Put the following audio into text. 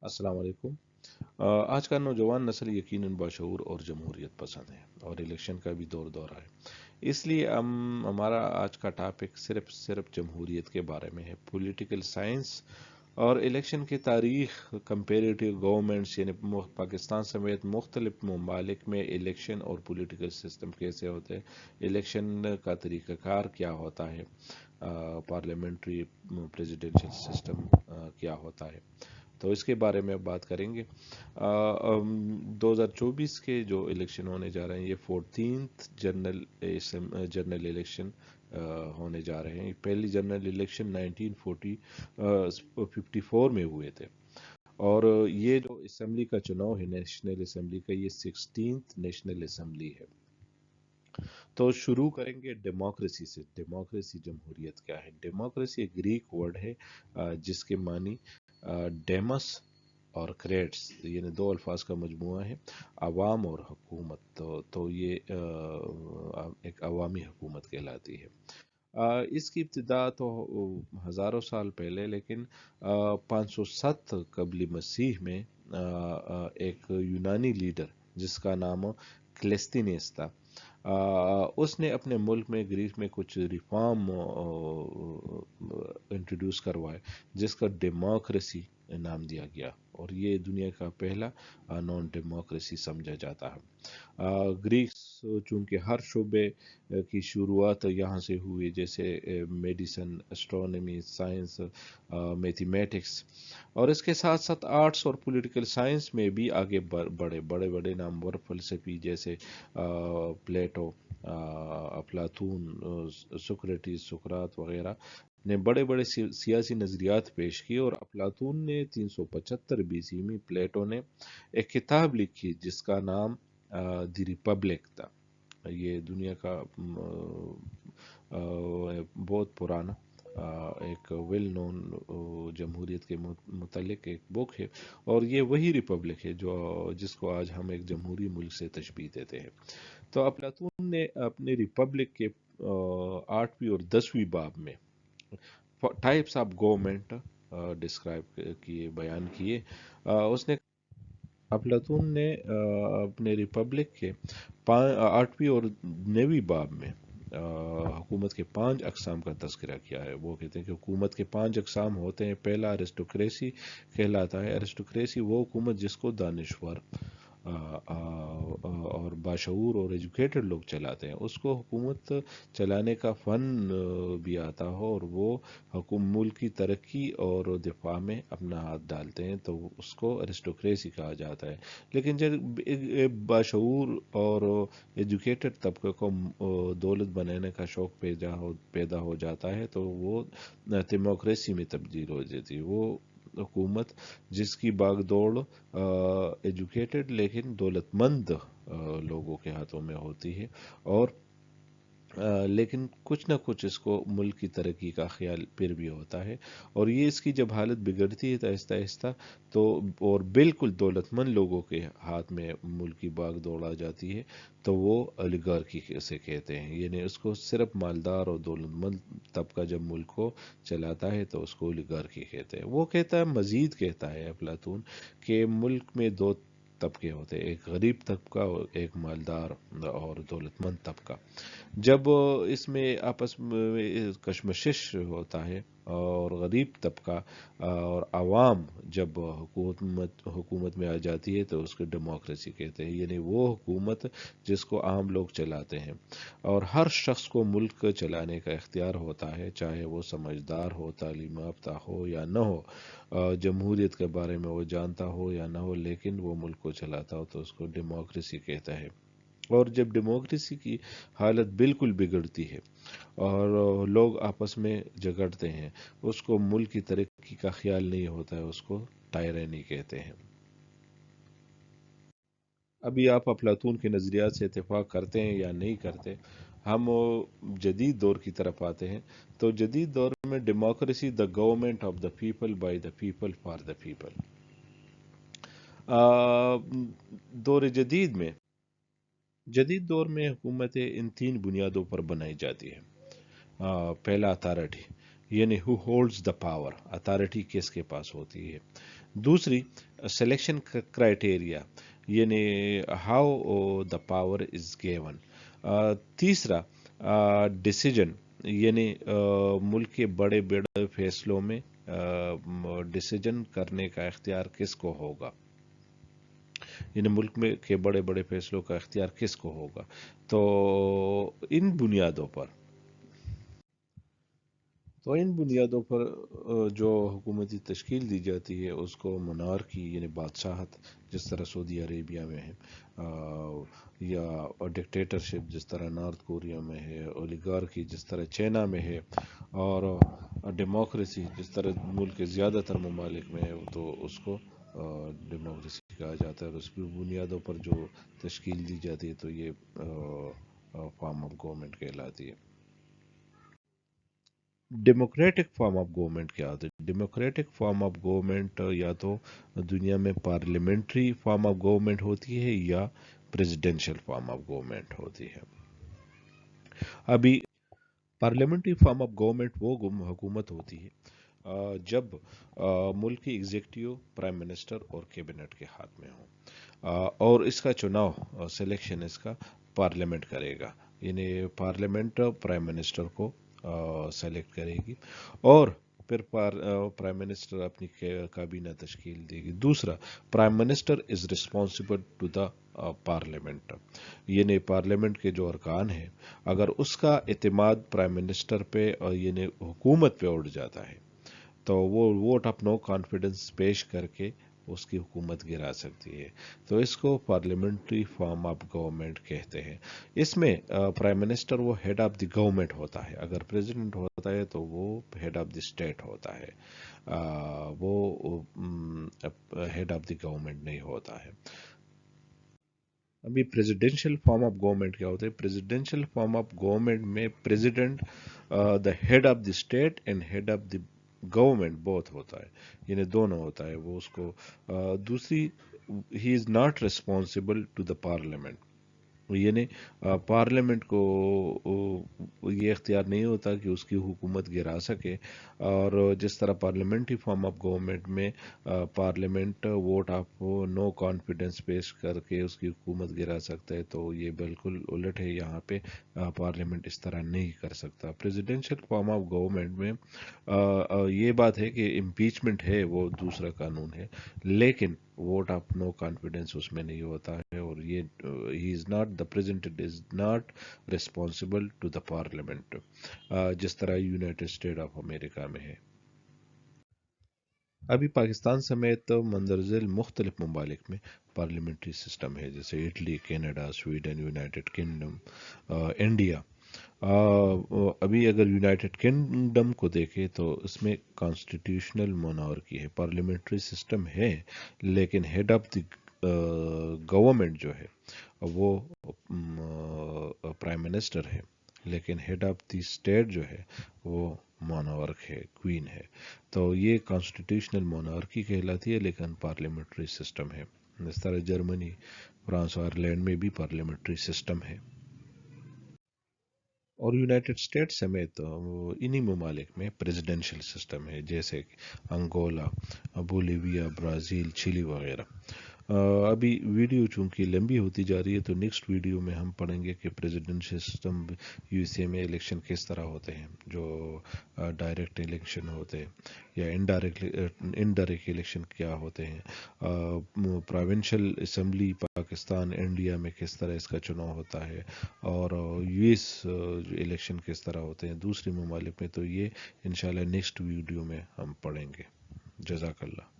अस्सलाम वालेकुम। आज का नौजवान नस्ल यकीनन बाशऊर और जमहूरियत पसंद है और इलेक्शन का भी दौर दौर है। इसलिए हमारा आज का टॉपिक सिर्फ सिर्फ जमहूरियत के बारे में है। पॉलिटिकल साइंस और इलेक्शन की तारीख, कंपेरेटिव गवर्नमेंट्स यानी पाकिस्तान समेत मुख्तलिफ ममालिक में इलेक्शन और पॉलिटिकल सिस्टम कैसे होते हैं, इलेक्शन का तरीक़ाकार क्या होता है, पार्लियामेंट्री प्रेसिडेंशियल सिस्टम क्या होता है, तो इसके बारे में अब बात करेंगे। 2024 के जो इलेक्शन होने जा रहे हैं, ये 14th जनरल इलेक्शन होने जा रहे हैं। पहली जनरल इलेक्शन 1954 में हुए थे। और ये जो असम्बली का चुनाव है, नेशनल असम्बली का, ये 16th नेशनल असम्बली है। तो शुरू करेंगे डेमोक्रेसी से। डेमोक्रेसी, जमहूरियत क्या है? डेमोक्रेसी एक ग्रीक वर्ड है जिसके मानी डेमस और क्रेट्स, यानी दो अल्फाज का मजमूआ है, अवाम और हुकूमत। तो ये एक अवामी हुकूमत कहलाती है। इसकी इब्तिदा तो हज़ारों साल पहले, लेकिन 507 कबल मसीह में एक यूनानी लीडर जिसका नाम क्लेस्टिनियस था, उसने अपने मुल्क में, ग्रीस में, कुछ रिफॉर्म इंट्रोड्यूस करवाए जिसका डेमोक्रेसी नाम दिया गया, और ये दुनिया का पहला नॉन डेमोक्रेसी समझा जाता है। ग्रीस चूंकि हर शोबे की शुरुआत यहाँ से हुई, जैसे मेडिसन, एस्ट्रोनॉमी, साइंस, मैथमेटिक्स, और इसके साथ साथ आर्ट्स और पॉलिटिकल साइंस में भी आगे बढ़े। बड़े बड़े नामवर फलसफी जैसे प्लेटो, अफलातून, सुकरात वगैरह ने बड़े बड़े सियासी नज़रियात पेश किए। और अफलातून ने 375 बीसी में, प्लेटो ने एक किताब लिखी जिसका नाम द रिपब्लिक था। ये दुनिया का बहुत पुराना एक वेल नोन जमहूरियत के मुतल्लिक एक बुक है, और ये वही रिपब्लिक है जो जिसको आज हम एक जमहूरी मुल्क से तशबीह देते हैं। तो अफलातून ने अपने रिपब्लिक के 8वीं और 10वीं बाब में टाइप्स ऑफ गवर्नमेंट डिस्क्राइब किए, बयान किए। उसने अफलातून ने अपने रिपब्लिक के 8वीं और 9वीं बाब में हुकूमत के 5 अकसाम का तस्करा किया है। वो कहते हैं कि हुकूमत के 5 अकसाम होते हैं। पहला अरिस्टोक्रेसी कहलाता है। अरिस्टोक्रेसी वो हुकूमत जिसको दानिश्वर और बाशऊर और एजुकेटेड लोग चलाते हैं, उसको हुकूमत चलाने का फ़न भी आता हो, और वो मुल्क की तरक्की और दिफा में अपना हाथ डालते हैं, तो उसको अरिस्टोक्रेसी कहा जाता है। लेकिन जब एक बाशऊर और एजुकेटेड तबके को दौलत बनाने का शौक़ पैदा हो जाता है, तो वो डेमोक्रेसी में तब्दील हो जाती है। वो हुकूमत जिसकी बागडोर एजुकेटेड लेकिन दौलतमंद लोगों के हाथों में होती है, और लेकिन कुछ ना कुछ इसको मुल्क की तरक्की का ख्याल फिर भी होता है। और ये इसकी जब हालत बिगड़ती है तो आहिस्ता आहिस्ता, तो और बिल्कुल दौलतमंद लोगों के हाथ में मुल्क की बाग दौड़ आ जाती है, तो वो ओलिगार्की से कहते हैं। यानी उसको सिर्फ मालदार और दौलतमंद तबका जब मुल्क को चलाता है तो उसको ओलिगार्की कहते हैं। वो कहता है, मजीद कहता है अफलातून, कि मुल्क में दो तबके होते हैं, एक गरीब तबका और एक मालदार और दौलतमंद तबका। जब इसमें आपस में कशमकश होता है, और गरीब तबका और आवाम जब हुकूमत में आ जाती है, तो उसको डेमोक्रेसी कहते हैं। यानी वो हुकूमत जिसको आम लोग चलाते हैं, और हर शख्स को मुल्क चलाने का इख्तियार होता है, चाहे वो समझदार हो, तालीम याफ्ता हो या न हो, जमहूरियत के बारे में वो जानता हो या ना हो, लेकिन वो मुल्क को चलाता हो, तो उसको डेमोक्रेसी कहता है। और जब डेमोक्रेसी की हालत बिल्कुल बिगड़ती है और लोग आपस में झगड़ते हैं, उसको मुल्क की तरक्की का ख्याल नहीं होता है, उसको टायरनी कहते हैं। अभी आप अफलातून के नज़रियात से इत्तेफाक करते हैं या नहीं करते? हम जदीद दौर की तरफ आते हैं। तो जदीद दौर में democracy, the government of the people, by the people, for the people. दौर जदीद दौर में हुकूमतें इन 3 बुनियादों पर बनाई जाती हैं। पहला, अथॉरिटी, یعنی ہو ہولڈز دا پاور، اتھارٹی کس کے پاس ہوتی ہے. دوسری سلیکشن کرائٹیریا، یعنی how the power is given. تیسرا ڈیسیجن، یعنی ملک کے بڑے بڑے فیصلوں میں ڈیسیجن کرنے کا اختیار کس کو ہوگا، یعنی ملک میں کے بڑے بڑے فیصلوں کا اختیار کس کو ہوگا. تو ان بنیادوں پر تو ان بنیادوں پر جو حکومتی تشکیل دی جاتی ہے اس کو منارکی یعنی بادشاہت جس طرح سعودی عربیہ میں ہے، یا ڈکٹیٹرشپ جس طرح نارتھ کوریا میں ہے، اولیگارکی جس طرح چائنا میں ہے، اور ڈیموکریسی جس طرح ملک کے زیادہ تر ممالک میں ہے، تو اس کو ڈیموکریسی کہا جاتا ہے. اور اس کی بنیادوں پر جو تشکیل دی جاتی ہے تو یہ فارم آف گورنمنٹ کہلاتی ہے. ڈیموکریٹک فارم آف گورنمنٹ کیا ہوتا ہے؟ ڈیموکریٹک فارم آف گورنمنٹ یا تو دنیا میں پارلیمنٹری فارم آف گورنمنٹ ہوتی ہے یا پریزیڈینشل فارم آف گورنمنٹ ہوتی ہے. ابھی پارلیمنٹری فارم آف گورنمنٹ وہ حکومت ہوتی ہے جب ملک کی ایگزیکٹو، پرائم منسٹر اور کیبنٹ کے ہاتھ میں ہو، اور اس کا چناؤ سلیکشن اس کا پارلیمنٹ کرے گا. یعنی پارلیمنٹ پرائم منسٹر کو سلیکٹ کرے گی، اور پھر پرائم منسٹر اپنی کابینہ تشکیل دے گی. دوسرا، prime minister is responsible to the parliament, یعنی پارلیمنٹ کے جو ارکان ہیں اگر اس کا اعتماد پرائم منسٹر پہ یعنی حکومت پہ اٹھ جاتا ہے تو وہ ووٹ آف نو کانفیڈنس پیش کر کے اس کی حکومت گرا سکتی ہے. تو اس کو پارلیمنٹری فارم آف گورنمنٹ کہتے ہیں. اس میں پرائم منسٹر وہ ہیڈ آف دی گورنمنٹ ہوتا ہے، اگر پریزیڈنٹ ہوتا ہے تو وہ ہیڈ آف دی اسٹیٹ ہوتا ہے، وہ ہیڈ آف دی گورنمنٹ نہیں ہوتا ہے. ابھی پریزیڈینشیل فارم آف گورنمنٹ کیا ہوتا ہے؟ پریزیڈینشیل فارم آف گورنمنٹ میں president the head of the state and head of the government بہت ہوتا ہے، یعنی دونوں ہوتا ہے وہ اس کو. دوسری، he is not responsible to the parliament, یعنی پارلیمنٹ کو یہ اختیار نہیں ہوتا کہ اس کی حکومت گرا سکے. اور جس طرح پارلیمنٹری فارم آف گورنمنٹ میں parliament vote of no confidence پیش کر کے اس کی حکومت گرا سکتا ہے، تو یہ بالکل الٹ ہے. یہاں پہ پارلیمنٹ اس طرح نہیں کر سکتا. پریزیڈینشیل فارم آف گورنمنٹ میں یہ بات ہے کہ امپیچمنٹ ہے، وہ دوسرا قانون ہے، لیکن ووٹ آف نو کانفیڈنس اس میں نہیں ہوتا ہے. اور یہ he is not the president is not responsible to the parliament, جس طرح یونائٹڈ اسٹیٹ آف امریکہ میں ہے. ابھی پاکستان سمیت مندرجہ ذیل مختلف ممالک میں پارلیمنٹری سسٹم ہے، جیسے Italy, Canada, Sweden, United kingdom, India. ابھی اگر یونائٹڈ کنگڈم کو دیکھیں تو اس میں کانسٹیٹیوشنل مونارکی ہے، پارلیمنٹری سسٹم ہے، لیکن ہیڈ آف دی گورنمنٹ جو ہے وہ پرائم منسٹر ہے، لیکن ہیڈ آف دی اسٹیٹ جو ہے وہ مونارک ہے، کوئین ہے. تو یہ کانسٹیٹیوشنل مونارکی کہلاتی ہے، لیکن پارلیمنٹری سسٹم ہے. اس طرح جرمنی، فرانس اور آئرلینڈ میں بھی پارلیمنٹری سسٹم ہے. اور یونائٹڈ اسٹیٹس سمیت انہی ممالک میں پریزیڈینشیل سسٹم ہے، جیسے انگولا، بولیویا، برازیل، چلی وغیرہ. ابھی ویڈیو چونکہ لمبی ہوتی جا رہی ہے تو نیکسٹ ویڈیو میں ہم پڑھیں گے کہ presidential system U S A میں الیکشن کس طرح ہوتے ہیں، جو ڈائریکٹ الیکشن ہوتے ہیں یا انڈائریکٹ الیکشن کیا ہوتے ہیں، پروونشل اسمبلی پاکستان انڈیا میں کس طرح اس کا چناؤ ہوتا ہے، اور یو ایس الیکشن کس طرح ہوتے ہیں دوسرے ممالک میں. تو یہ انشاءاللہ نیکسٹ ویڈیو میں ہم پڑھیں گے. جزاک اللہ.